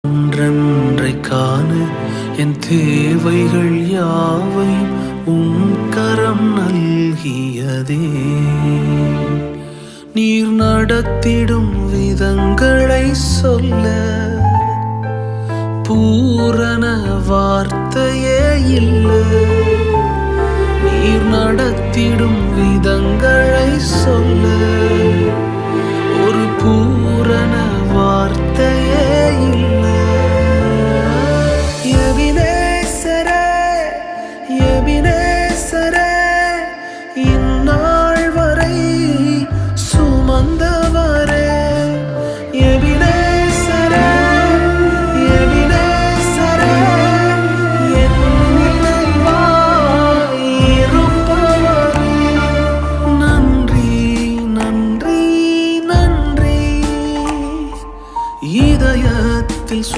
ஒன்றென்றை காண என் தேவைகள் யாவையும் உம் கரம் நல்கியதே. நீர் நடத்திடும் விதங்களை சொல்ல பூரண வார்த்தையே இல்லை. நீர் நடத்திடும் விதங்களை சொல்ல ஒரு பூரண வார்த்தையே இல்லை.